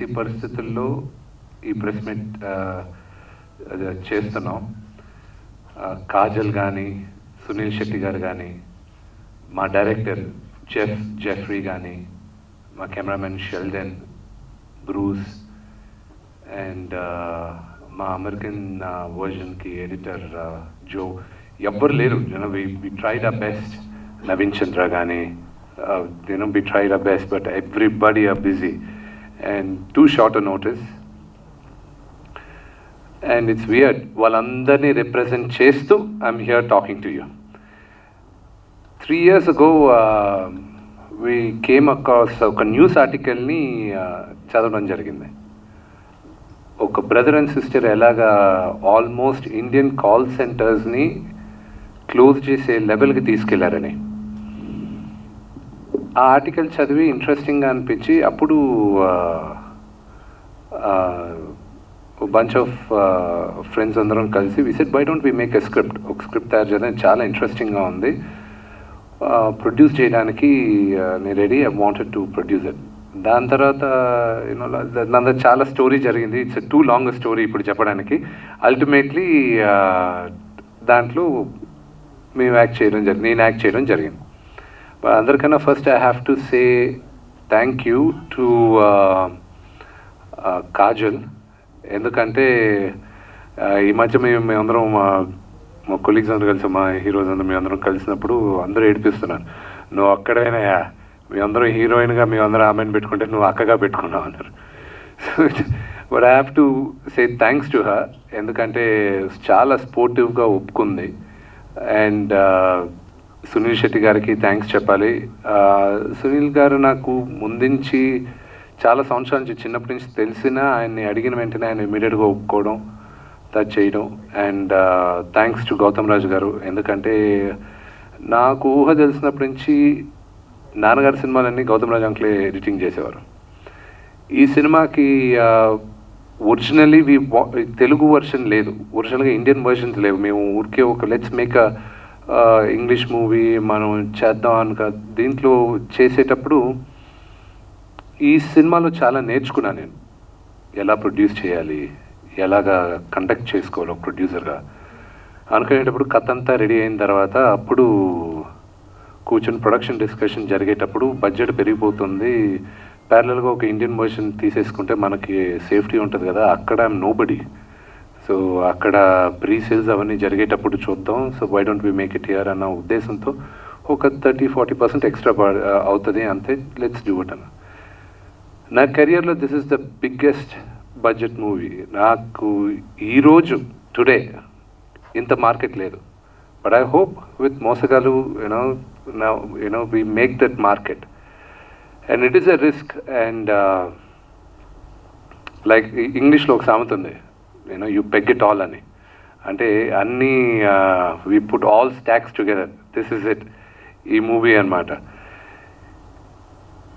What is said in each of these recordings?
ఈ పరిస్థితుల్లో ఈ ప్రెస్ మీట్ చేస్తున్నాం. కాజల్ కానీ, సునీల్ శెట్టి గారు కానీ, మా డైరెక్టర్ జెఫ్రీ కానీ, మా కెమెరామెన్ షెల్డన్, బ్రూస్ అండ్ మా అమెరికన్ వర్జన్కి ఎడిటర్ జో, ఎవ్వరు లేరు. We tried our best. Naveen Chandra కానీ, we tried our best, but everybody are busy and too short a notice. And it's weird, వాళ్ళందరినీ రిప్రజెంట్ చేస్తూ I'm here talking to you. 3 years ago, we came across ఒక news ఆర్టికల్ని చదవడం జరిగింది. ఒక brother and sister ఎలాగా almost Indian call సెంటర్స్ని close చేసే లెవెల్కి తీసుకెళ్లారని. ఆ ఆర్టికల్ చదివి ఇంట్రెస్టింగ్గా అనిపించి అప్పుడు బంచ్ ఆఫ్ ఫ్రెండ్స్ అందరం కలిసి we said why don't we make a script, ఒక స్క్రిప్ట్ తయారు చేయడానికి చాలా ఇంట్రెస్టింగ్గా ఉంది, ప్రొడ్యూస్ చేయడానికి నేను ready, I wanted to produce it. దాని తర్వాత యూనో చాలా స్టోరీ జరిగింది. ఇట్స్ టూ లాంగ్ స్టోరీ ఇప్పుడు చెప్పడానికి. అల్టిమేట్లీ దాంట్లో మేము యాక్ట్ చేయడం జరిగింది, నేను యాక్ట్ చేయడం జరిగింది. అందరికన్నా first I have to say thank you to Kajal. ఎందుకంటే ఈ మధ్య మేమందరం మా కొలీగ్స్ అందరూ కలిసి, మా హీరోస్ అందరూ మేమందరం కలిసినప్పుడు అందరూ ఏడిపిస్తున్నారు, నువ్వు అక్కడైనా మేమందరం హీరోయిన్గా మేమందరం ఆమెను పెట్టుకుంటే నువ్వు అక్కగా పెట్టుకున్నావు అన్నారు. But I have to say thanks to her. ఎందుకంటే చాలా స్పోర్టివ్గా ఒప్పుకుంది. అండ్ సునీల్ శెట్టి గారికి థ్యాంక్స్ చెప్పాలి. సునీల్ గారు నాకు ముందుంచి చాలా సంవత్సరాల నుంచి, చిన్నప్పటి నుంచి తెలిసిన, ఆయన్ని అడిగిన వెంటనే ఆయన ఇమీడియట్గా ఒప్పుకోవడం, అది చేయడం. అండ్ థ్యాంక్స్ టు గౌతమ్ రాజు గారు. ఎందుకంటే నాకు ఊహ తెలిసినప్పటి నుంచి నాన్నగారి సినిమాలన్నీ గౌతమ్ రాజు అంకులే ఎడిటింగ్ చేసేవారు. ఈ సినిమాకి ఒరిజినల్లీ తెలుగు వర్షన్ లేదు, ఒరిజినల్గా ఇండియన్ వర్షన్స్ లేవు. మేము ఊరికే ఒక లెట్స్ మేక్ ఇంగ్లీష్ మూవీ మనం చేద్దాం అనుక దీంట్లో చేసేటప్పుడు ఈ సినిమాలో చాలా నేర్చుకున్నాను నేను. ఎలా ప్రొడ్యూస్ చేయాలి, ఎలాగా కండక్ట్ చేసుకోవాలి ఒక ప్రొడ్యూసర్గా అనుకునేటప్పుడు. కథ అంతా రెడీ అయిన తర్వాత అప్పుడు కూర్చొని ప్రొడక్షన్ డిస్కషన్ జరిగేటప్పుడు బడ్జెట్ పెరిగిపోతుంది, ప్యారలల్గా ఒక ఇండియన్ వర్షన్ తీసేసుకుంటే మనకి సేఫ్టీ ఉంటుంది కదా, అక్కడ ఐఎమ్ నోబడీ. సో అక్కడ ప్రీ సేల్స్ అవన్నీ జరిగేటప్పుడు చూద్దాం, so why don't we make it here అన్న ఉద్దేశంతో ఒక 30-40% ఎక్స్ట్రా అవుతుంది అంతే, లెట్స్ డూ ఇట్ అన్న. నా కెరియర్లో this is the biggest budget movie. నాకు ఈరోజు టుడే ఇంత మార్కెట్ లేదు, but I hope with Mosagallu you know we make that market. And it is a risk. And like ఇంగ్లీష్లో ఒక సామెత ఉంది, యూ పెగ్ ఇట్ ఆల్ అని. అంటే అన్నీ we put all stocks together, this is it, ఈ మూవీ అనమాట.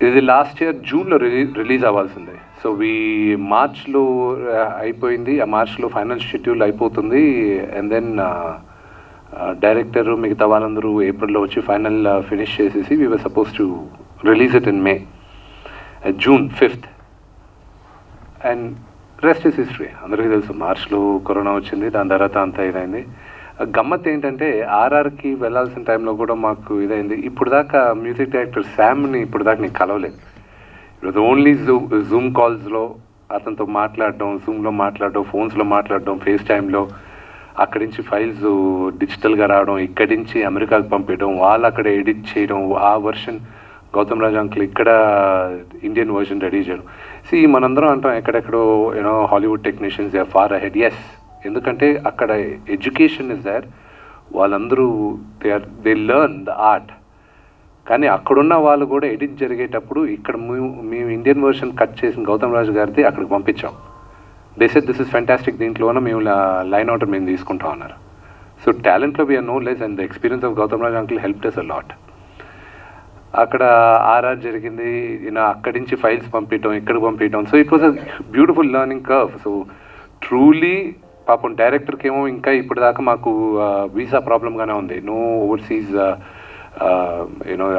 ఇది లాస్ట్ ఇయర్ జూన్లో రిలీజ్ అవ్వాల్సిందే. సో మార్చ్లో అయిపోయింది, ఆ మార్చ్లో ఫైనల్ షెడ్యూల్ అయిపోతుంది. అండ్ దెన్ డైరెక్టర్ మిగతా వాళ్ళందరూ ఏప్రిల్లో వచ్చి ఫైనల్ ఫినిష్ చేసేసి we were suppose to release it in June 5th. And rest is history. అందరికీ తెలుసు, మార్చ్లో కరోనా వచ్చింది, దాని తర్వాత అంతా ఇదైంది. గమ్మత్ ఏంటంటే ఆర్ఆర్కి వెళ్ళాల్సిన టైంలో కూడా మాకు ఇదైంది. ఇప్పుడు దాకా మ్యూజిక్ డైరెక్టర్ శామ్ని ఇప్పుడు దాకా నేను కలవలేదు. ఇప్పుడు ఓన్లీ జూమ్ కాల్స్లో అతనితో మాట్లాడడం, జూమ్లో మాట్లాడడం, ఫోన్స్లో మాట్లాడడం, ఫేస్ టైంలో అక్కడి నుంచి ఫైల్స్ డిజిటల్గా రావడం, ఇక్కడి నుంచి అమెరికాకు పంపించడం, వాళ్ళు అక్కడ ఎడిట్ చేయడం, ఆ వర్షన్ గౌతమ్ రాజు అంకుల్ ఇక్కడ ఇండియన్ వర్షన్ రెడీ చేయడం. మనందరం అంటాం ఎక్కడెక్కడో Hollywood technicians they are far ahead. Yes, ఎందుకంటే అక్కడ ఎడ్యుకేషన్ ఇస్ దేర్, వాళ్ళందరూ దే లెర్న్ ద ఆర్ట్. కానీ అక్కడున్న వాళ్ళు కూడా ఎడిట్ జరిగేటప్పుడు ఇక్కడ మేము ఇండియన్ వర్షన్ కట్ చేసిన గౌతమ్ రాజు గారిది అక్కడికి పంపించాం. They said this is fantastic, దీంట్లోనే మేము లైన్ అవుట్ మేము తీసుకుంటాం అన్నారు. సో టాలెంట్లో we're no less, and the experience of Gautham Raju uncle helped us a lot. అక్కడ ఆర్ఆర్ జరిగింది, అక్కడి నుంచి ఫైల్స్ పంపించడం, ఇక్కడికి పంపించడం. So it was a beautiful learning curve. So truly పాపం డైరెక్టర్కి ఏమో ఇంకా ఇప్పుడు దాకా మాకు వీసా ప్రాబ్లంగానే ఉంది. No overseas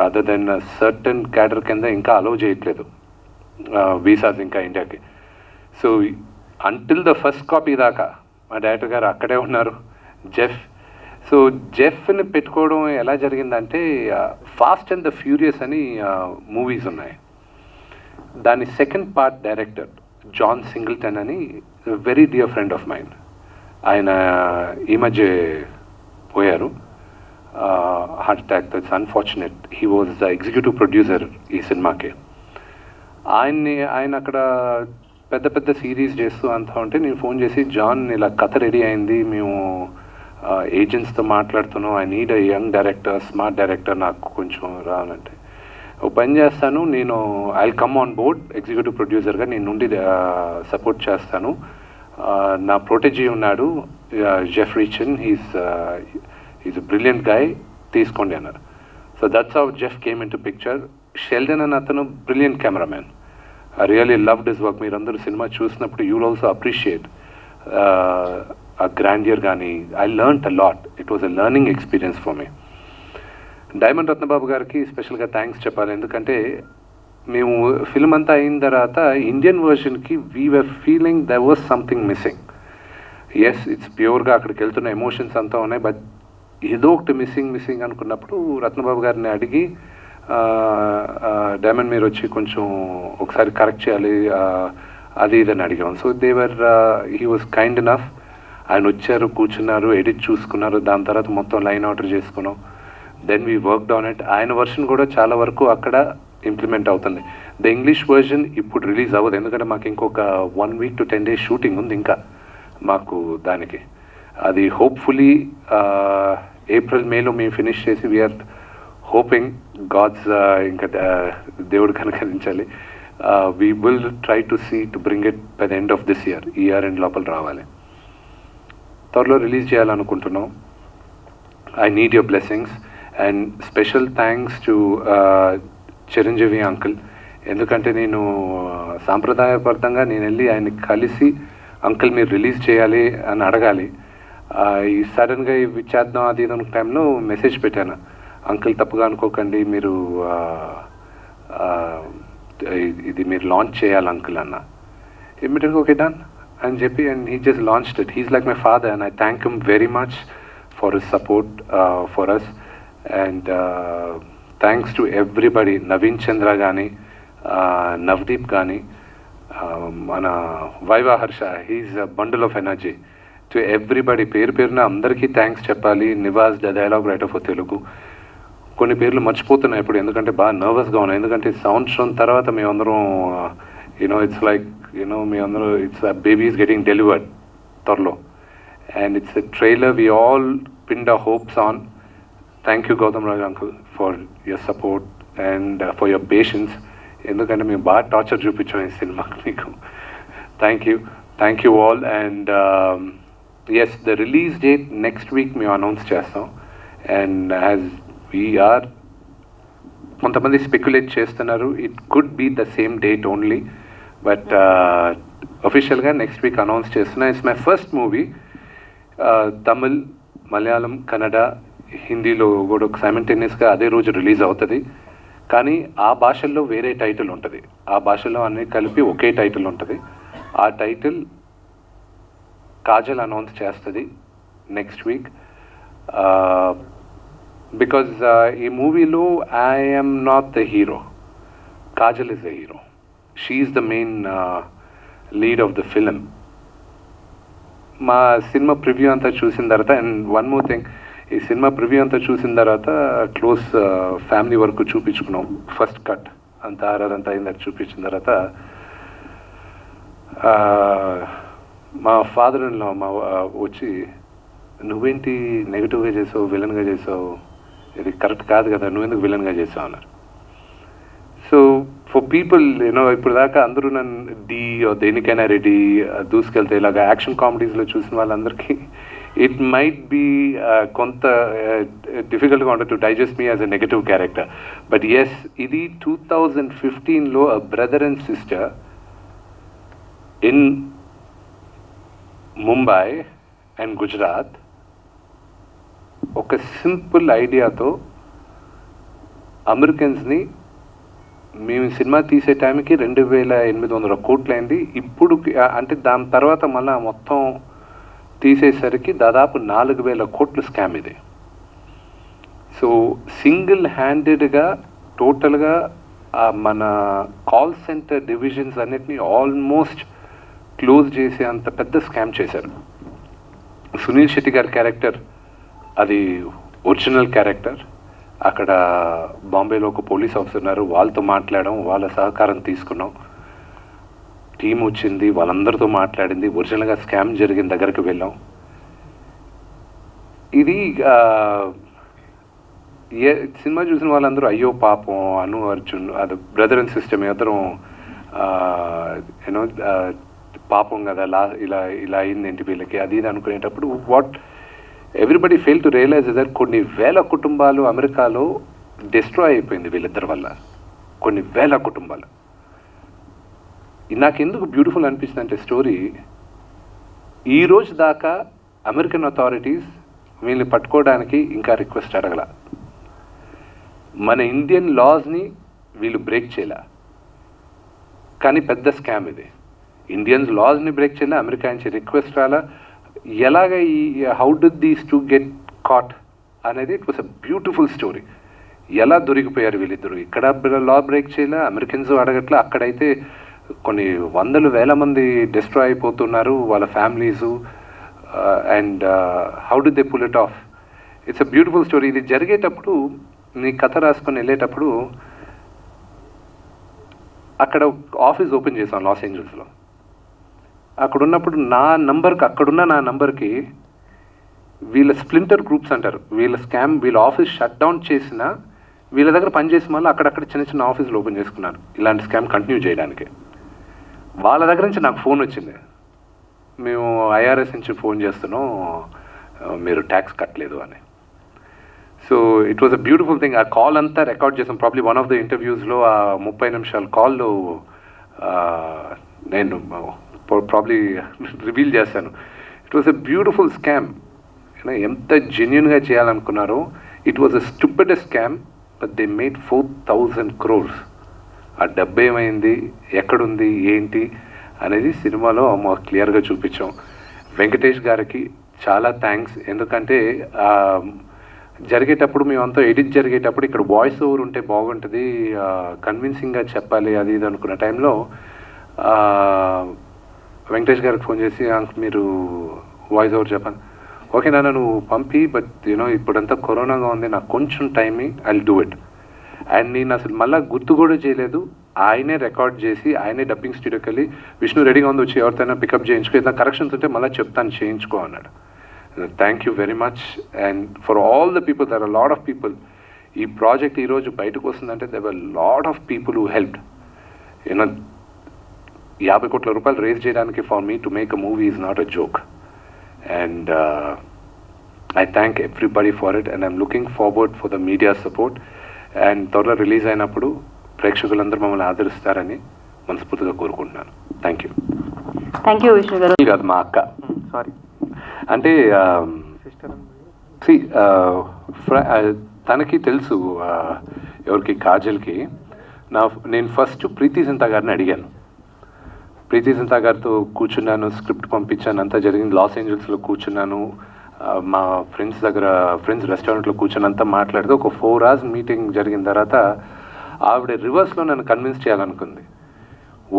other than certain cadre కింద ఇంకా అలౌ చేయట్లేదు వీసాస్ ఇంకా ఇండియాకి. So until the first copy దాకా మా డైరెక్టర్ గారు అక్కడే ఉన్నారు. సో జెఫ్ని పెట్టుకోవడం ఎలా జరిగిందంటే ఫాస్ట్ అండ్ ద ఫ్యూరియస్ అని మూవీస్ ఉన్నాయి. దాని second part director John Singleton అని very dear friend of mine. ఆయన ఈ మధ్య పోయారు, heart attack. That's unfortunate. He was the executive producer ఈ సినిమాకి. ఆయన అక్కడ పెద్ద పెద్ద సిరీస్ చేస్తూ అంతా ఉంటే నేను ఫోన్ చేసి, జాన్ ఇలా కథ రెడీ అయింది, మేము ఏజెంట్స్తో మాట్లాడుతున్నాం, I need a young director, smart director, నాకు కొంచెం రావాలంటే ఓ పని చేస్తాను, నేను I come on board executive ప్రొడ్యూసర్గా, నేను నుండి సపోర్ట్ చేస్తాను, నా ప్రొటెజీ ఉన్నాడు జెఫ్ రిచన్, హీస్ బ్రిలియంట్ గాయ్, తీసుకోండి అన్నారు. So that's how Jeff came in to picture. Sheldon అని అతను brilliant cameraman. I really loved his work. మీరందరూ సినిమా చూసినప్పుడు యూ విల్ ఆల్సో అప్రిషియేట్ ఆ గ్రాండియర్ కానీ. I learned a lot. It was a learning experience for me. Diamond Ratnababu గారికి స్పెషల్గా thanks చెప్పాలి, ఎందుకంటే మేము ఫిల్మ్ అంతా అయిన తర్వాత ఇండియన్ వర్షన్కి we were feeling there was something missing. Yes, it's ప్యూర్గా అక్కడికి వెళ్తున్న ఎమోషన్స్ అంతా ఉన్నాయి, బట్ ఏదో ఒకటి మిస్సింగ్ అనుకున్నప్పుడు రత్నబాబు గారిని అడిగి, డైమండ్ మీరు వచ్చి కొంచెం ఒకసారి కరెక్ట్ చేయాలి అది ఇదని అడిగాం. So he was kind enough. ఆయన వచ్చారు, కూర్చున్నారు, ఎడిట్ చూసుకున్నారు, దాని తర్వాత మొత్తం లైన్ ఆర్డర్ చేసుకున్నాం. Then we worked on it. ఆయన వర్షన్ కూడా చాలా వరకు అక్కడ ఇంప్లిమెంట్ అవుతుంది. ద ఇంగ్లీష్ వర్షన్ ఇప్పుడు రిలీజ్ అవ్వదు, ఎందుకంటే మాకు ఇంకొక 1 week to 10 days షూటింగ్ ఉంది ఇంకా మాకు దానికి. అది హోప్ఫుల్లీ April, Mayలో మేము ఫినిష్ చేసి వీఆర్ హోపింగ్ గాడ్స్ ఇంకా దేవుడు కనుకరించాలి, we will try to see to bring it by the end of this year. ఈ ఇయర్ ఎండ్ లోపల రావాలి. త్వరలో రిలీజ్ చేయాలనుకుంటున్నాం. I need your blessings and special thanks to Chiranjeevi uncle. ఎందుకంటే నేను సాంప్రదాయబద్ధంగా నేను వెళ్ళి ఆయన కలిసి, అంకుల్ మీరు రిలీజ్ చేయాలి అని అడగాలి. ఈ సడన్గా ఇవి చేద్దాం అది ఇది అనుకున్న టైంలో మెసేజ్ పెట్టాను, అంకుల్ తప్పుగా అనుకోకండి, మీరు ఇది మీరు లాంచ్ చేయాలి అంకుల్ అన్న. ఇమ్మీడియట్గా ఓకే డన్ అని చెప్పి, and he just launched it. He's like my father and I thank him very much for his support for us. And thanks to everybody, Naveen Chandra కానీ, నవదీప్ కానీ, మన Viva Harsha, he's a bundle of energy. To everybody పేరు పేరున అందరికీ థ్యాంక్స్ చెప్పాలి. Nivas, the dialogue writer for Telugu. కొన్ని పేర్లు మర్చిపోతున్నాయి ఇప్పుడు, ఎందుకంటే బాగా నర్వస్గా ఉన్నాయి. ఎందుకంటే సంవత్సరం తర్వాత మేమందరం ఇట్స్ లైక్ మేమందరూ it's baby is getting delivered త్వరలో. And it's a trailer we all pinned our hopes on. Thank you Gautham Raj uncle for your support and for your patience. ఎందుకంటే మేము బాగా టార్చర్ చూపించాం ఈ సినిమాకి మీకు. Thank you all. And yes, the release date next week మేము announce చేస్తాం. And as we're, కొంతమంది స్పెక్యులేట్ చేస్తున్నారు it could be the same date only, but అఫీషియల్గా నెక్స్ట్ వీక్ అనౌన్స్ చేస్తున్నా. It's my first movie. Tamil, Malayalam, Kannada, హిందీలో కూడా సైమల్టేనియస్గా అదే రోజు రిలీజ్ అవుతుంది. కానీ ఆ భాషల్లో వేరే టైటిల్ ఉంటుంది, ఆ భాషలో అన్నీ కలిపి ఒకే టైటిల్ ఉంటుంది. ఆ టైటిల్ కాజల్ అనౌన్స్ చేస్తుంది నెక్స్ట్ వీక్. బికాజ్ ఈ మూవీలో I'm not the hero, Kajal is the hero. She is the main lead of the film. మా సినిమా ప్రివ్యూ అంతా చూసిన తర్వాత, అండ్ వన్ మోర్ థింగ్, ఈ సినిమా ప్రివ్యూ అంతా చూసిన తర్వాత క్లోజ్ ఫ్యామిలీ వరకు చూపించుకున్నాం. ఫస్ట్ కట్ అంతా ఆరారంతా అయింది, అది చూపించిన తర్వాత మా ఫాదర్ ఇన్ లా వచ్చి, నువ్వేంటి నెగిటివ్గా చేసావు, విలన్గా చేసావు, ఇది కరెక్ట్ కాదు కదా, నువ్వెందుకు విలన్గా చేసావు అన్నారు. సో ఫర్ పీపుల్ ఇప్పుడు దాకా అందరూ నన్ను దేనికైనా రెడీ దూసుకెళ్తే ఇలాగ యాక్షన్ కామెడీస్లో చూసిన వాళ్ళందరికీ ఇట్ మైట్ బీ కొంత డిఫికల్ట్గా ఉంటుంది to digest me as a negative character. But yes, ఇది 2015లో a brother and sister in Mumbai and Gujarat ఒక సింపుల్ ఐడియాతో అమెరికన్స్ని మేము సినిమా తీసే టైంకి 2,800 కోట్లు అయింది. ఇప్పుడు అంటే దాని తర్వాత మళ్ళీ మొత్తం తీసేసరికి దాదాపు 4,000 కోట్లు స్కామ్ ఇది. సో సింగిల్ హ్యాండెడ్గా టోటల్గా మన కాల్ సెంటర్ డివిజన్స్ అన్నిటినీ ఆల్మోస్ట్ క్లోజ్ చేసే అంత పెద్ద స్కామ్ చేశారు. సునీల్ శెట్టి గారి క్యారెక్టర్ అది ఒరిజినల్ క్యారెక్టర్. అక్కడ బాంబేలో ఒక పోలీస్ ఆఫీసర్ ఉన్నారు, వాళ్ళతో మాట్లాడడం, వాళ్ళ సహకారం తీసుకున్నాం. టీం వచ్చింది, వాళ్ళందరితో మాట్లాడింది, ఒరిజినల్గా స్కామ్ జరిగిన దగ్గరికి వెళ్ళాం. ఇది సినిమా చూసిన వాళ్ళందరూ అయ్యో పాపం అను అర్జున్ అది బ్రదర్ అండ్ సిస్టర్ అందరం యూనో పాపం కదా ఇలా అయింది ఏంటి వీళ్ళకి అది ఇది అనుకునేటప్పుడు what everybody fail to realize that కొన్ని వేల కుటుంబాలు అమెరికాలో డిస్ట్రాయ్ అయిపోయింది వీళ్ళిద్దరి వల్ల. కొన్ని వేల కుటుంబాలు. నాకెందుకు బ్యూటిఫుల్ అనిపిస్తుంది అంటే స్టోరీ, ఈ రోజు దాకా అమెరికన్ అథారిటీస్ వీళ్ళని పట్టుకోవడానికి ఇంకా రిక్వెస్ట్ అడగల. మన ఇండియన్ లాస్ని వీళ్ళు బ్రేక్ చేయలే, కానీ పెద్ద స్కామ్ ఇది. ఇండియన్స్ లాస్ని బ్రేక్ చేయలే, అమెరికా నుంచి రిక్వెస్ట్ రాలా. ఎలాగ ఈ how did these to get caught అనేది it was a beautiful story. ఎలా దొరికిపోయారు వీళ్ళిద్దరు? ఇక్కడ లా బ్రేక్ చేయలే, అమెరికన్స్ అడగట్లే, అక్కడైతే కొన్ని వందలు వేల మంది డిస్ట్రాయ్ అయిపోతున్నారు, వాళ్ళ families. And how did they pull it off? It's a beautiful story. ఇది జరిగేటప్పుడు నీ కథ రాసుకొని వెళ్ళేటప్పుడు అక్కడ ఆఫీస్ ఓపెన్ చేశాం లాస్ ఏంజల్స్లో. అక్కడ ఉన్నప్పుడు అక్కడున్న నా నంబర్కి వీళ్ళ స్ప్లింటర్ గ్రూప్స్ అంటారు, వీళ్ళ ఆఫీస్ షట్ డౌన్ చేసిన వీళ్ళ దగ్గర పనిచేసి మళ్ళీ అక్కడక్కడ చిన్న చిన్న ఆఫీసులు ఓపెన్ చేసుకున్నారు ఇలాంటి స్కామ్ కంటిన్యూ చేయడానికి. వాళ్ళ దగ్గర నుంచి నాకు ఫోన్ వచ్చింది, మేము ఐఆర్ఎస్ నుంచి ఫోన్ చేస్తున్నాం, మీరు ట్యాక్స్ కట్టలేదు అని. So it was a beautiful thing. ఆ కాల్ అంతా రికార్డ్ చేసాం. ప్రాబ్లీ వన్ ఆఫ్ ద ఇంటర్వ్యూస్లో ఆ 30 నిమిషాల కాల్లో నేను ప్రాబ్లీ రివీల్ చేశాను. It was a beautiful scam. ఎంత జెన్యున్గా చేయాలనుకున్నారో. It was a stupidest scam, but they made 4,000 crores. ఆ డబ్బు ఏమైంది, ఎక్కడుంది, ఏంటి అనేది సినిమాలో క్లియర్గా చూపించాం. వెంకటేష్ గారికి చాలా థ్యాంక్స్. ఎందుకంటే జరిగేటప్పుడు మేమంతా ఎడిట్ జరిగేటప్పుడు ఇక్కడ వాయిస్ ఓవర్ ఉంటే బాగుంటుంది, కన్విన్సింగ్గా చెప్పాలి అది ఇది అనుకున్న టైంలో వెంకటేష్ గారికి ఫోన్ చేసి మీరు వాయిస్ ఓవర్ చెప్పాను. ఓకే నాన్న నువ్వు పంపి, బట్ ఇప్పుడంతా కరోనాగా ఉంది, నాకు కొంచెం time I will do it. And నేను అసలు మళ్ళీ గుర్తు కూడా చేయలేదు. ఆయనే రికార్డ్ చేసి ఆయనే డబ్బింగ్ స్టూడియోకి వెళ్ళి విష్ణు రెడీగా ఉంది, వచ్చి ఎవరితోనైనా పికప్ చేయించుకో, ఏదైనా కరెక్షన్స్ ఉంటే మళ్ళీ చెప్తాను చేయించుకో అన్నాడు. Thank you very much. And for all the people, there are lot of people. ఈ ప్రాజెక్ట్ ఈరోజు బయటకు వస్తుందంటే there were lot of people who helped. 50 కోట్ల రూపాయలు రేజ్ చేయడానికి for me to make a movie is not a joke. And I thank everybody for it. And I'm looking forward for the media support. And త్వరలో release అయినప్పుడు ప్రేక్షకులందరూ మమ్మల్ని ఆదరిస్తారని మనస్ఫూర్తిగా కోరుకుంటున్నాను. Thank you. Thank you Vishnu గారు. కాదు మా అక్క, సారీ అంటే తనకి తెలుసు, ఎవరికి కాజల్కి. నేను ఫస్ట్ ప్రీతి జింతా గారిని అడిగాను. ప్రీతి జింతా గారితో కూర్చున్నాను, స్క్రిప్ట్ పంపించాను, అంతా జరిగింది. లాస్ ఏంజల్స్లో కూర్చున్నాను, మా ఫ్రెండ్స్ రెస్టారెంట్లో కూర్చొని అంతా మాట్లాడితే ఒక 4 hours మీటింగ్ జరిగిన తర్వాత ఆవిడ రివర్స్లో నన్ను కన్విన్స్ చేయాలనుకుంది.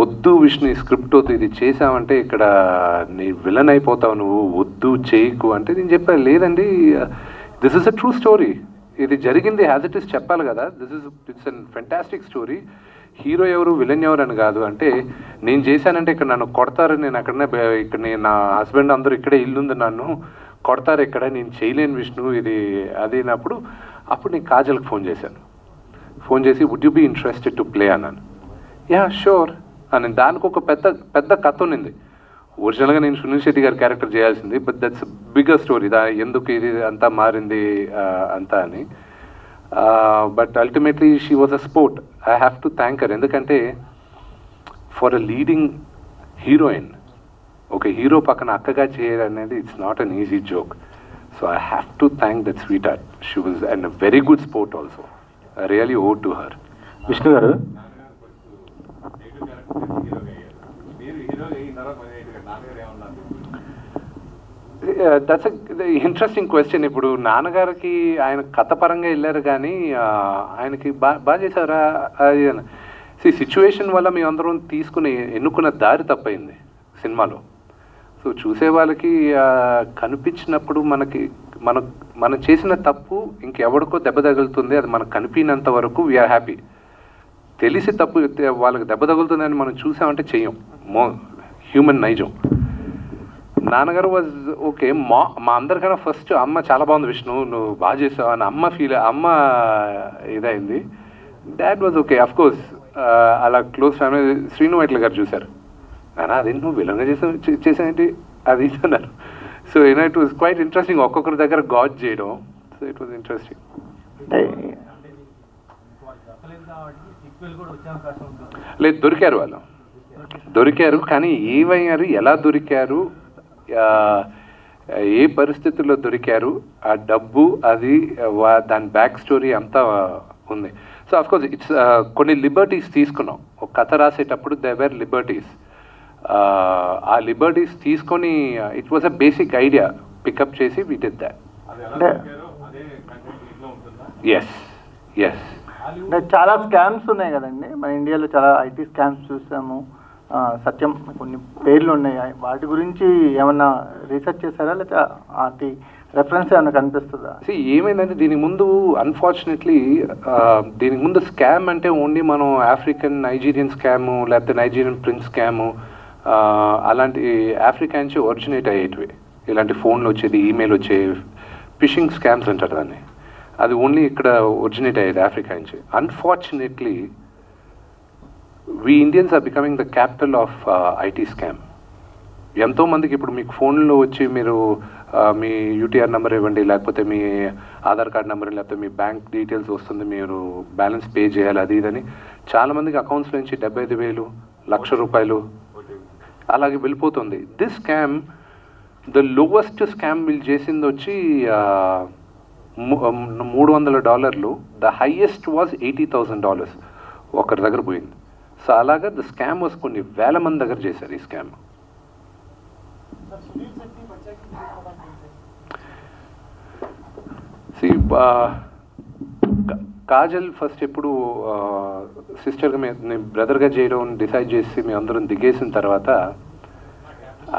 వద్దు విష్ణు, ఈ స్క్రిప్ట్ వద్దు, ఇది చేసావంటే ఇక్కడ నీ విలన్ అయిపోతావు, నువ్వు వద్దు చేయకు అంటే నేను చెప్పాను, లేదండి this is a true story, ఇది జరిగింది యాజ్ ఇట్ ఈస్ చెప్పాలి కదా, it's an fantastic story, hero ఎవరు విలన్ ఎవరు అని కాదు. అంటే నేను చేశానంటే ఇక్కడ నన్ను కొడతారు, నేను అక్కడనే ఇక్కడ నా హస్బెండ్ అందరూ ఇక్కడే ఇల్లుంది, నన్ను కొడతారు ఇక్కడ, నేను చేయలేను విష్ణు ఇది అది అప్పుడు నేను కాజల్కి ఫోన్ చేశాను. ఫోన్ చేసి would you be interested to play అన్నాను. యా షూర్ అని. దానికి ఒక పెద్ద కథ ఉన్నింది. ఒరిజినల్గా నేను సునీల్ శెట్టి గారి క్యారెక్టర్ చేయాల్సింది, బట్ దట్స్ బిగ్గర్ స్టోరీ, ఎందుకు ఇది అంతా మారింది అంతా అని. But ultimately she was a sport. I have to thank her. ఎందుకంటే ఫర్ అ లీడింగ్ హీరోయిన్, ఒక హీరో పక్కన అక్కగా చేయాలనేది it's not an easy joke. So I have to thank that sweet heart. She was and a very good sport also. I really owe to her. Vishnu గారు, that's interesting question. ఇప్పుడు నాన్నగారికి ఆయన కథ పరంగా వెళ్ళారు కానీ ఆయనకి బాగా చేశారా అది సిచ్యువేషన్ వల్ల మేమందరం ఎన్నుకున్న దారి తప్పైంది సినిమాలో. సో చూసే వాళ్ళకి కనిపించినప్పుడు మనం చేసిన తప్పు ఇంకెవడికో దెబ్బ తగులుతుంది, అది మనకు కనిపినంత వరకు వీఆర్ హ్యాపీ. తెలిసి తప్పు వాళ్ళకి దెబ్బ తగులుతుందని మనం చూసామంటే చెయ్యం, హ్యూమన్ నైజం. నాన్నగారు వాజ్ ఓకే. మా అందరికన్నా ఫస్ట్ అమ్మ చాలా బాగుంది విష్ణు, నువ్వు బాగా చేసావు అని అమ్మ ఇదైంది. Dad was okay. Of course అలా క్లోజ్ ఫ్యామిలీ. శ్రీను వైట్ల గారు చూశారు, నాన్న అది నువ్వు విలంగా చేసావేంటి అది అన్నారు. So it was quite interesting, ఒక్కొక్కరి దగ్గర గాడ్ చేయడం. So it was interesting. లేదు, దొరికారు కానీ ఏమయ్యారు, ఎలా దొరికారు, ఏ పరిస్థితుల్లో దొరికారు, ఆ డబ్బు అది దాని బ్యాక్ స్టోరీ అంతా ఉంది. సో అఫ్కోర్స్ ఇట్స్ కొన్ని లిబర్టీస్ తీసుకున్నాం. ఒక కథ రాసేటప్పుడు దే వేర్ లిబర్టీస్. ఆ లిబర్టీస్ తీసుకొని it was a basic idea pick up చేసి we did that. Yes yes. చాలా స్కామ్స్ ఉన్నాయి కదండి మన ఇండియాలో, చాలా ఐటీ స్కామ్స్ చూసాము. సత్యం కొన్ని పేర్లు ఉన్నాయి, వాటి గురించి ఏమన్నా రీసెర్చ్ చేశారా, లేకపోతే వాటి రెఫరెన్స్ ఏమన్నా కనిపిస్తుందా? ఏమైందంటే దీనికి ముందు అన్ఫార్చునేట్లీ దీనికి ముందు స్కామ్ అంటే ఓన్లీ మనం ఆఫ్రికన్ నైజీరియన్ స్కాము లేకపోతే నైజీరియన్ ప్రిన్స్ స్కాము అలాంటి ఆఫ్రికా నుంచి ఒరిజినేట్ అయ్యేటివి. ఇలాంటి ఫోన్లు వచ్చేది, ఈమెయిల్ వచ్చే ఫిషింగ్ స్కామ్స్ అంటారు దాన్ని. అది ఓన్లీ ఇక్కడ ఒరిజినేట్ అయ్యేది ఆఫ్రికా నుంచి. Unfortunately we Indians are becoming the capital of IT scam. ఎంతోమందికి ఇప్పుడు మీకు ఫోన్లో వచ్చి మీరు మీ యూటీఆర్ నెంబర్ ఇవ్వండి, లేకపోతే మీ ఆధార్ కార్డ్ నెంబర్, లేకపోతే మీ బ్యాంక్ డీటెయిల్స్ వస్తుంది, మీరు బ్యాలెన్స్ పే చేయాలి అది ఇదని. చాలామందికి అకౌంట్స్ నుంచి 75,000, ₹1,00,000 అలాగే వెళ్ళిపోతుంది. This scam the lowest scam వీళ్ళు చేసింది వచ్చి $300. ద హైయెస్ట్ వాజ్ $80,000 ఒకరి దగ్గర పోయింది. సో అలాగా ద స్కామ్ వాజ్ కొన్ని వేల మంది దగ్గర చేశారు ఈ స్కామ్. కాజల్ ఫస్ట్ ఎప్పుడు సిస్టర్గా నేను బ్రదర్గా చేయడం డిసైడ్ చేసి మేము అందరం దిగేసిన తర్వాత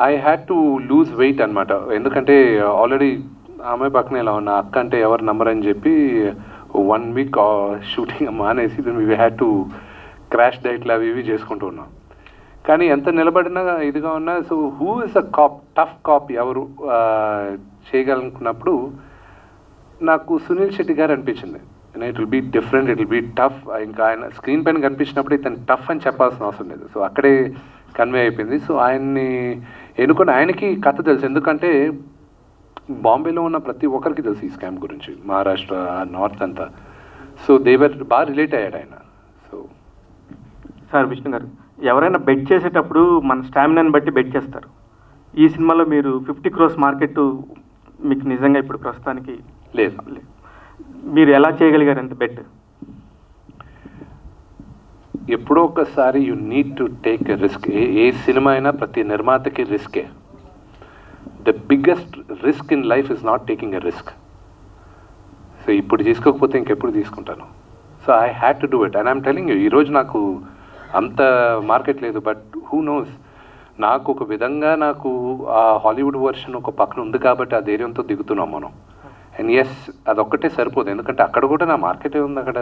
I had to lose weight అనమాట. ఎందుకంటే ఆల్రెడీ ఆమె పక్కనే ఇలా ఉన్న అక్క అంటే ఎవరు నమ్మరు అని చెప్పి 1 వీక్ షూటింగ్ మానేసి వీ హ్యాడ్ టు క్రాష్ డైట్లు అవి ఇవి చేసుకుంటూ ఉన్నాం. కానీ ఎంత నిలబడినా ఇదిగా ఉన్నా, so who is a tough cop ఎవరు చేయగలనుకున్నప్పుడు నాకు సునీల్ శెట్టి గారు అనిపించింది. It will be different, it will be tough. ఇంకా ఆయన స్క్రీన్ పైన కనిపించినప్పుడు ఇతను టఫ్ అని చెప్పాల్సిన అవసరం లేదు. సో అక్కడే కన్వే అయిపోయింది. సో ఆయన్ని ఎన్నుకొని, ఆయనకి కథ తెలుసు. ఎందుకంటే బాంబేలో ఉన్న ప్రతి ఒక్కరికి తెలుసు ఈ స్కామ్ గురించి, మహారాష్ట్ర నార్త్ అంతా. సో దేవర్ బాగా రిలేట్ అయ్యాడు ఆయన. సో సార్ విష్ణు గారు, ఎవరైనా బెట్ చేసేటప్పుడు మన స్టామినాని బట్టి బెట్ చేస్తారు. ఈ సినిమాలో మీరు 50 crores మార్కెట్ మీకు నిజంగా ఇప్పుడు ప్రస్తుతానికి లేదు. మీరు ఎలా చేయగలిగారు అంత బెట్? ఎప్పుడో ఒకసారి you need to take a risk. ఏ సినిమా అయినా ప్రతి నిర్మాతకి రిస్కే. The biggest risk in life is not taking a risk. So ఇప్పుడు తీసుకోకపోతే ఇంకెప్పుడు తీసుకుంటాను. So I had to do it and I'm telling you, ఈరోజు నాకు అంత మార్కెట్ లేదు, బట్ హూ నోస్, నాకు ఒక విధంగా నాకు ఆ హాలీవుడ్ వర్షన్ ఒక పక్కన ఉంది కాబట్టి ఆ ధైర్యంతో దిగుతున్నాం మనం. అండ్ ఎస్, అదొక్కటే సరిపోదు, ఎందుకంటే అక్కడ కూడా నా మార్కెటే ఉంది. అక్కడ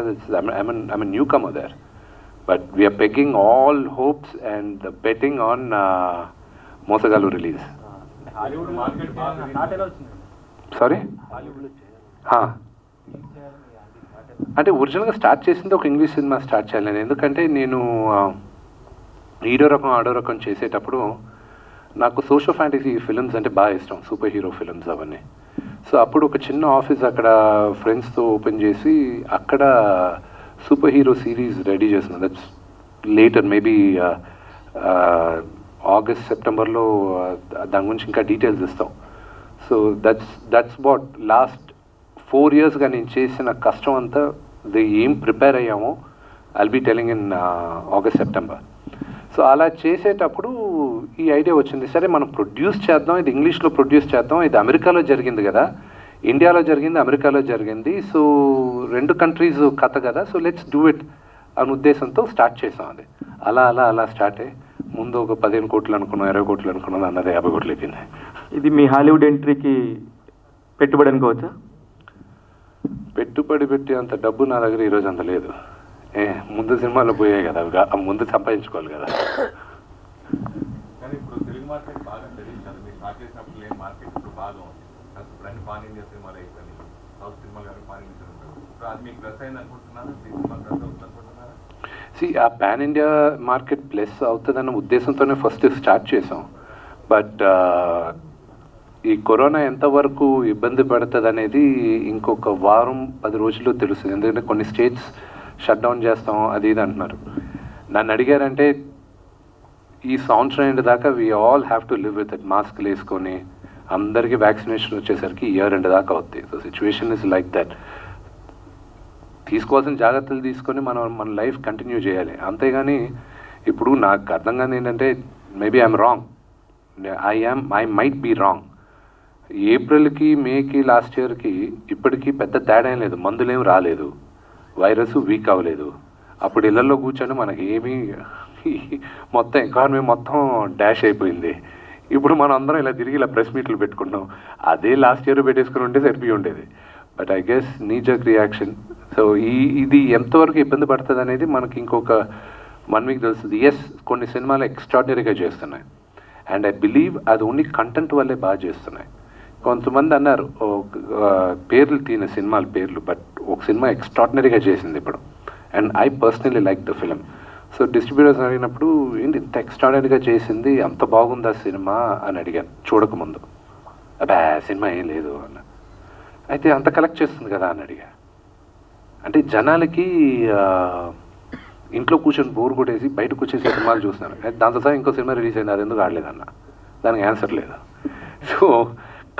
I mean newcomer there, but we're pegging all hopes and betting on Mosagallu release. Sorry, అంటే ఒరిజినల్గా స్టార్ట్ చేసింది ఒక ఇంగ్లీష్ సినిమా స్టార్ట్ చేయాలని. ఎందుకంటే నేను హీరో రకం ఆడో రకం చేసేటప్పుడు నాకు సోషల్ ఫ్యాంటసీ ఫిల్మ్స్ అంటే బాగా ఇష్టం, సూపర్ హీరో ఫిల్మ్స్ అవన్నీ. సో అప్పుడు ఒక చిన్న ఆఫీస్ అక్కడ ఫ్రెండ్స్తో ఓపెన్ చేసి అక్కడ సూపర్ హీరో సిరీస్ రెడీ చేస్తున్నాను. దట్స్ లేటర్, మేబీ ఆగస్ట్ సెప్టెంబర్లో దాని గురించి ఇంకా డీటెయిల్స్ ఇస్తాం. సో దట్స్ వాట్ లాస్ట్ 4 yearsగా నేను చేసిన కష్టం అంతా ఏం ప్రిపేర్ అయ్యామో I'll be telling in August September. So అలా చేసేటప్పుడు ఈ ఐడియా వచ్చింది, సరే మనం ప్రొడ్యూస్ చేద్దాం, ఇది ఇంగ్లీష్లో ప్రొడ్యూస్ చేద్దాం, ఇది అమెరికాలో జరిగింది కదా, ఇండియాలో జరిగింది, అమెరికాలో జరిగింది, సో 2 కంట్రీస్ కథ కదా, సో లెట్స్ డూ ఇట్ అనే ఉద్దేశంతో స్టార్ట్ చేసాం. అది అలా అలా అలా స్టార్ట్ అయ్యి ముందు ఒక 15 కోట్లు అనుకున్నాం, 20 కోట్లు అనుకున్నాం, అన్నది 50 కోట్లు అయిపోయింది. ఇది మీ హాలీవుడ్ ఎంట్రీకి పెట్టుబడి అనుకోవచ్చా? పెట్టుబడి పెట్టి అంత డబ్బు నా దగ్గర ఈరోజు అంత లేదు. ముందు సినిమాలో పోయాయి కదా, ముందు సంపాదించుకోవాలి కదా. కానీ ఇప్పుడు తెలుగు మార్కెట్ బాగా తెలియదు, మీరు స్టార్ట్ చేసినప్పుడు లేని మార్కెట్ ఇప్పుడు బాగా ఉంది. ఇప్పుడు అన్ని పాన్ ఇండియా సినిమాలు అయిపోయి సౌత్ సినిమాలు కానీ పాన్ ఇండియా సినిమాలు, ఇప్పుడు అది మీకు ప్లస్ అయింది అనుకుంటున్నారా? ఈ సినిమా ప్లస్ అవుతుంది అనుకుంటున్నారా? ఆ పాన్ ఇండియా మార్కెట్ ప్లస్ అవుతుందన్న ఉద్దేశంతోనే ఫస్ట్ స్టార్ట్ చేసాం. బట్ ఈ కరోనా ఎంతవరకు ఇబ్బంది పడుతుంది అనేది ఇంకొక వారం 10 రోజుల్లో తెలుస్తుంది. ఎందుకంటే కొన్ని స్టేట్స్ షట్ డౌన్ చేస్తాం అది ఇది అంటున్నారు. నన్ను అడిగారంటే ఈ సంవత్సరం ఎండ్ దాకా we all have to live with it. మాస్క్లు వేసుకొని అందరికీ వ్యాక్సినేషన్ వచ్చేసరికి ఇయర్ ఎండ్ దాకా అవుతుంది. So situation is like that. తీసుకోవాల్సిన జాగ్రత్తలు తీసుకొని మన లైఫ్ కంటిన్యూ చేయాలి. అంతేగాని ఇప్పుడు నాకు అర్థం కాదు ఏంటంటే, maybe I'm wrong, I might be wrong. ఏప్రిల్కి మేకి లాస్ట్ ఇయర్కి ఇప్పటికీ పెద్ద తేడా ఏం లేదు. మందులేం రాలేదు, వైరస్ వీక్ అవ్వలేదు. అప్పుడు ఇళ్లలో కూర్చొని మనకి ఏమీ మొత్తం ఎకానమీ మొత్తం డాష్ అయిపోయింది. ఇప్పుడు మనం అందరం ఇలా తిరిగి ఇలా ప్రెస్ మీట్లు పెట్టుకుంటాం. అదే లాస్ట్ ఇయర్ పెట్టేసుకుని ఉంటే సరిపోయి ఉండేది. But I guess knee jerk reaction. So ఇది ఎంతవరకు ఇబ్బంది పడుతుంది అనేది మనకి ఇంకొక 1 వీక్ తెలుస్తుంది. ఎస్, కొన్ని సినిమాలు ఎక్స్ట్రాడినరీగా చేస్తున్నాయి అండ్ ఐ బిలీవ్ అది ఓన్లీ కంటెంట్ వల్లే బాగా చేస్తున్నాయి. కొంతమంది అన్నారు పేర్లు తీన సినిమాల పేర్లు, బట్ ఒక సినిమా ఎక్స్ట్రాడినరీగా చేసింది ఇప్పుడు, and I personally like the film. So distributors అడిగినప్పుడు ఏంటి ఇంత ఎక్స్ట్రాడినరీగా చేసింది, అంత బాగుందా సినిమా అని అడిగాను చూడకముందు. అబ్బా సినిమా ఏం లేదు అన్న. అయితే అంత కలెక్ట్ చేస్తుంది కదా అని అడిగా. అంటే జనాలకి ఇంట్లో కూర్చొని బోర్ కొట్టేసి బయటకు వచ్చేసి సినిమాలు చూస్తున్నారు. దాంతో సహా ఇంకో సినిమా రిలీజ్ అయింది, అది ఎందుకు ఆడలేదన్న. దానికి ఆన్సర్ లేదు. సో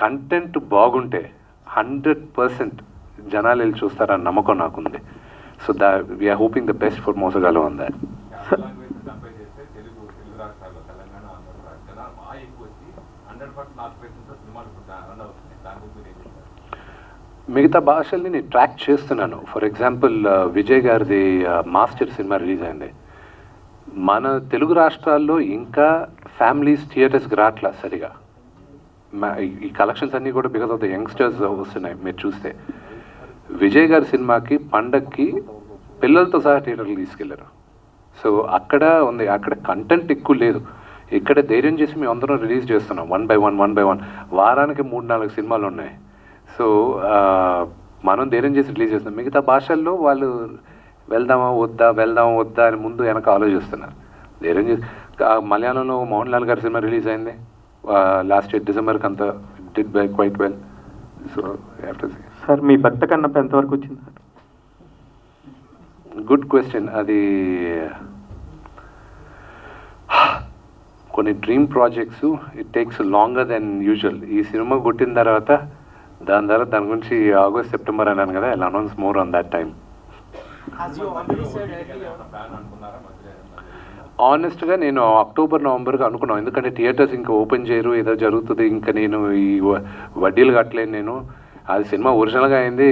కంటెంట్ బాగుంటే 100% జనాలు వెళ్ళి చూస్తారని నమ్మకం నాకుంది. So we're hoping the best for Mosagallu ఉంది. లాంగ్వేజ్ కంపేర్ చేస్తే తెలుగు రాష్ట్రాల్లో తెలంగాణ, ఆంధ్ర జనాలు బాగా ఎక్కువ వచ్చి 100% 4% సినిమాలు రన్ అవుతుంది. దాని గురించి ఏం చెప్తారు? మిగతా భాషల్ని నేను ట్రాక్ చేస్తున్నాను. ఫర్ ఎగ్జాంపుల్ విజయ్ గారిది మాస్టర్ సినిమా రిలీజ్ అయింది. మన తెలుగు రాష్ట్రాల్లో ఇంకా ఫ్యామిలీస్ థియేటర్స్కి రావట్లా సరిగా. ఈ కలెక్షన్స్ అన్నీ కూడా బికాస్ ఆఫ్ ద యంగ్స్టర్స్ వస్తున్నాయి. మీరు చూస్తే విజయ్ గారి సినిమాకి పండక్కి పిల్లలతో సహా థియేటర్కి తీసుకెళ్లారు. సో అక్కడ ఉంది, అక్కడ కంటెంట్ ఎక్కువ లేదు. ఇక్కడ ధైర్యం చేసి మేము అందరం రిలీజ్ చేస్తున్నాం 1 by 1. వారానికి 3-4 సినిమాలు ఉన్నాయి. సో మనం ధైర్యం చేసి రిలీజ్ చేస్తున్నాం. మిగతా భాషల్లో వాళ్ళు వెళ్దామా వద్దా అని ముందు వెనక ఆలోచిస్తున్నారు. ధైర్యం చేసి మలయాళంలో మోహన్ లాల్ గారి సినిమా రిలీజ్ అయింది లాస్ట్ ఇయర్ డిసెంబర్కి, అంతా did by quite well. So sir మీ భక్త కన్నప్ప ఎంతవరకు వచ్చింది సార్? Good question. అది కొన్ని dream projects it takes longer than usual. ఈ సినిమా కొట్టిన తర్వాత దాని గురించి ఆగస్ట్ సెప్టెంబర్ అన్నాను కదా, I'll announce more on that time. ఆనెస్ట్గా నేను అక్టోబర్ నవంబర్గా అనుకున్నాను. ఎందుకంటే థియేటర్స్ ఇంకా ఓపెన్ చేయరు, ఏదో జరుగుతుంది, ఇంకా నేను ఈ వడ్డీలు కట్టలేను. నేను అది సినిమా ఒరిజినల్గా అయింది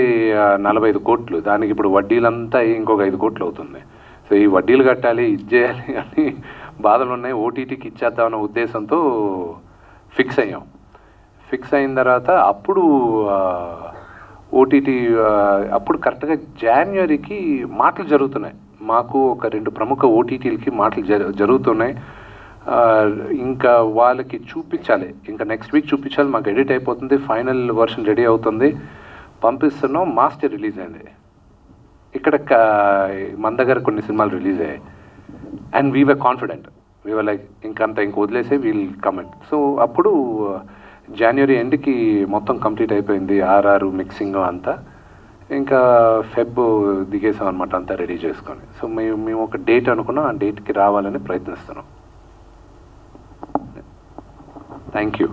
45 కోట్లు, దానికి ఇప్పుడు వడ్డీలంతా ఇంకొక 5 కోట్లు అవుతుంది. సో ఈ వడ్డీలు కట్టాలి, ఇది చేయాలి అని బాధలు ఉన్నాయి. ఓటీటీకి ఇచ్చేద్దామన్న ఉద్దేశంతో ఫిక్స్ అయ్యాం. ఫిక్స్ అయిన తర్వాత అప్పుడు ఓటీటీ అప్పుడు కరెక్ట్గా జనవరికి మాటలు జరుగుతున్నాయి. మాకు ఒక 2 ప్రముఖ ఓటీటీలకి మాటలు జరుగుతున్నాయి. ఇంకా వాళ్ళకి చూపించాలి, ఇంకా నెక్స్ట్ వీక్ చూపించాలి. మాకు ఎడిట్ అయిపోతుంది, ఫైనల్ వర్షన్ రెడీ అవుతుంది, పంపిస్తున్నాం. మాస్టర్ రిలీజ్ అయింది. ఇక్కడ మన దగ్గర కొన్ని సినిమాలు రిలీజ్ అయ్యాయి and we were confident, we were like ఇంక వదిలేసే వీల్ కమెంట్. సో అప్పుడు జనవరి ఎండ్కి మొత్తం కంప్లీట్ అయిపోయింది, ఆర్ఆర్ మిక్సింగ్ అంతా. ఇంకా ఫెబ్ దిగేసాం అనమాట, అంతా రెడీ చేసుకొని. సో మేము ఒక డేట్ అనుకున్నాం, ఆ డేట్కి రావాలని ప్రయత్నిస్తున్నాం. Thank you.